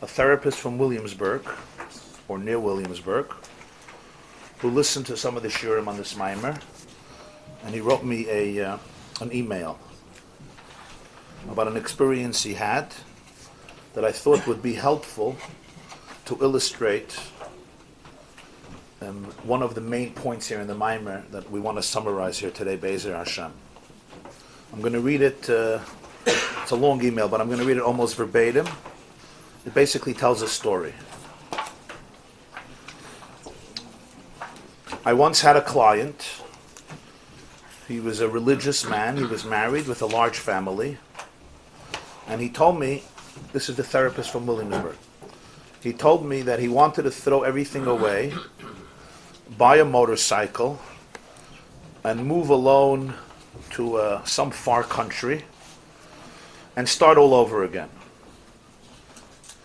a therapist from Williamsburg, or near Williamsburg, who listened to some of the shiurim on this mimer, and he wrote me an email about an experience he had that I thought would be helpful to illustrate one of the main points here in the mimer that we want to summarize here today, Be'ezer Hashem. I'm going to read it, it's a long email, but I'm going to read it almost verbatim. It basically tells a story. I once had a client. He was a religious man. He was married with a large family. And he told me, this is the therapist from Williamsburg, he told me that he wanted to throw everything away, buy a motorcycle, and move alone to some far country and start all over again.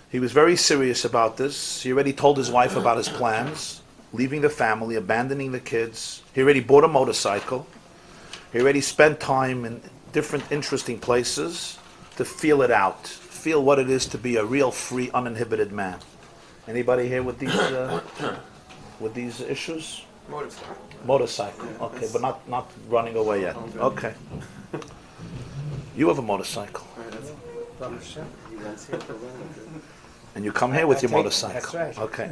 He was very serious about this. He already told his wife about his plans, leaving the family, abandoning the kids. He already bought a motorcycle. He already spent time in different interesting places to feel it out, feel what it is to be a real free, uninhibited man. Anybody here with these issues? Motorcycle. Okay, but not running away yet. Okay. You have a motorcycle. And you come here with your motorcycle. That's right. Okay.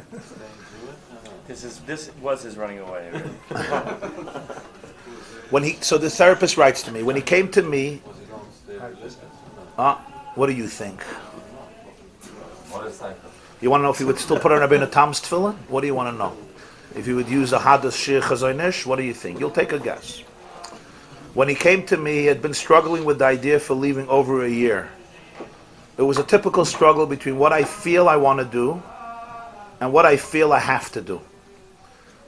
This was his running away. So the therapist writes to me, when he came to me, what do you think? Motorcycle. You want to know if he would still put on Rabbi Tam's tefillin? What do you want to know? If he would use a Hadas Shir Chazonish, what do you think? You'll take a guess. When he came to me, he had been struggling with the idea for leaving over a year. It was a typical struggle between what I feel I want to do and what I feel I have to do.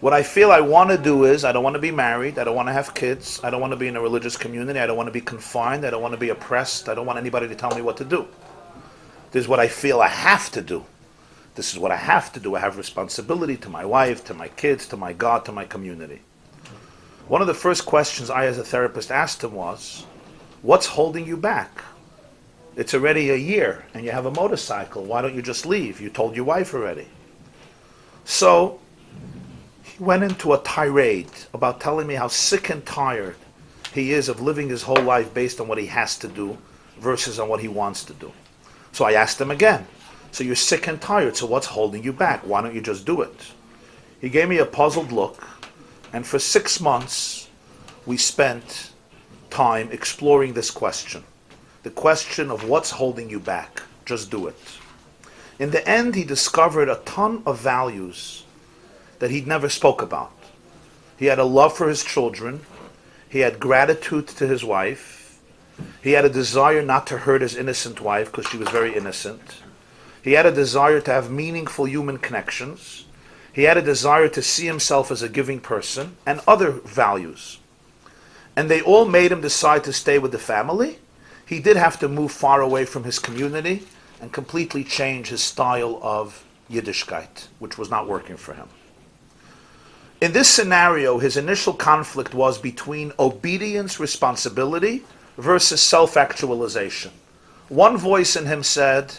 What I feel I want to do is, I don't want to be married, I don't want to have kids, I don't want to be in a religious community, I don't want to be confined, I don't want to be oppressed, I don't want anybody to tell me what to do. This is what I feel I have to do. This is what I have to do. I have responsibility to my wife, to my kids, to my God, to my community. One of the first questions I as a therapist asked him was, what's holding you back? It's already a year and you have a motorcycle. Why don't you just leave? You told your wife already. So he went into a tirade about telling me how sick and tired he is of living his whole life based on what he has to do versus on what he wants to do. So I asked him again, so you're sick and tired, so what's holding you back? Why don't you just do it? He gave me a puzzled look, and for 6 months we spent time exploring this question. The question of what's holding you back. Just do it. In the end, he discovered a ton of values that he'd never spoke about. He had a love for his children. He had gratitude to his wife. He had a desire not to hurt his innocent wife because she was very innocent. He had a desire to have meaningful human connections. He had a desire to see himself as a giving person and other values. And they all made him decide to stay with the family. He did have to move far away from his community and completely change his style of Yiddishkeit, which was not working for him. In this scenario, his initial conflict was between obedience, responsibility, versus self-actualization. One voice in him said,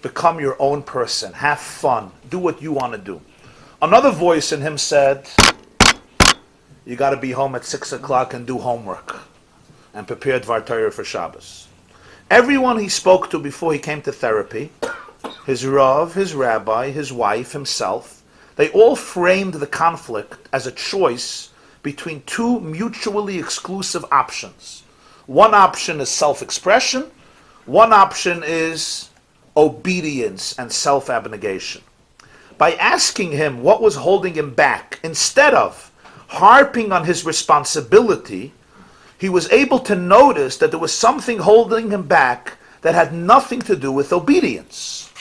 become your own person, have fun, do what you want to do. Another voice in him said, you got to be home at 6 o'clock and do homework and prepare Dvar Torah for Shabbos. Everyone he spoke to before he came to therapy, his Rav, his Rabbi, his wife, himself, they all framed the conflict as a choice between two mutually exclusive options. One option is self-expression, one option is obedience and self-abnegation. By asking him what was holding him back, instead of harping on his responsibility, he was able to notice that there was something holding him back that had nothing to do with obedience.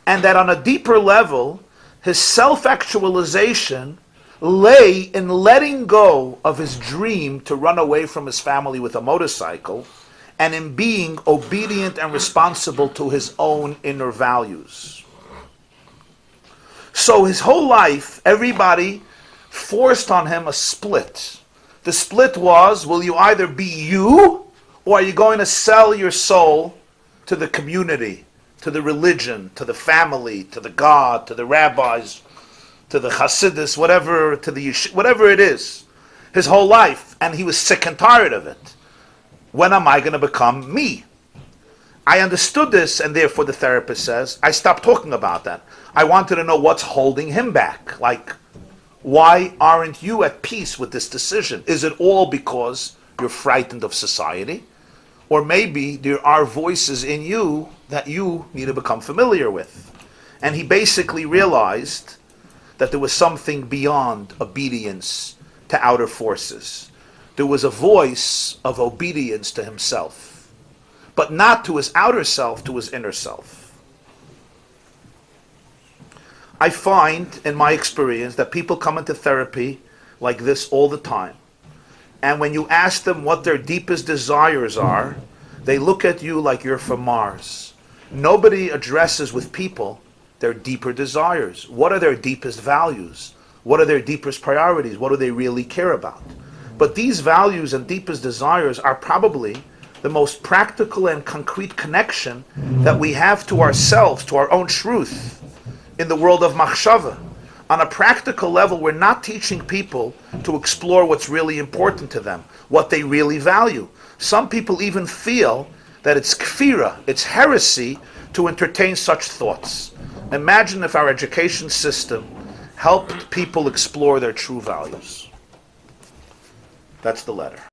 And that on a deeper level, his self-actualization lay in letting go of his dream to run away from his family with a motorcycle and in being obedient and responsible to his own inner values. So his whole life, everybody forced on him a split. The split was, will you either be you, or are you going to sell your soul to the community, to the religion, to the family, to the God, to the rabbis, to the Hasidus, whatever, to the whatever it is, his whole life, and he was sick and tired of it. When am I going to become me? I understood this, and therefore the therapist says, I stopped talking about that. I wanted to know what's holding him back. Like, why aren't you at peace with this decision? Is it all because you're frightened of society? Or maybe there are voices in you that you need to become familiar with. And he basically realized that there was something beyond obedience to outer forces. There was a voice of obedience to himself, but not to his outer self, to his inner self. I find, in my experience, that people come into therapy like this all the time. And when you ask them what their deepest desires are, they look at you like you're from Mars. Nobody addresses with people their deeper desires. What are their deepest values? What are their deepest priorities? What do they really care about? But these values and deepest desires are probably the most practical and concrete connection that we have to ourselves, to our own truth in the world of machshava. On a practical level, we're not teaching people to explore what's really important to them, what they really value. Some people even feel that it's kfira, it's heresy to entertain such thoughts. Imagine if our education system helped people explore their true values. That's the letter.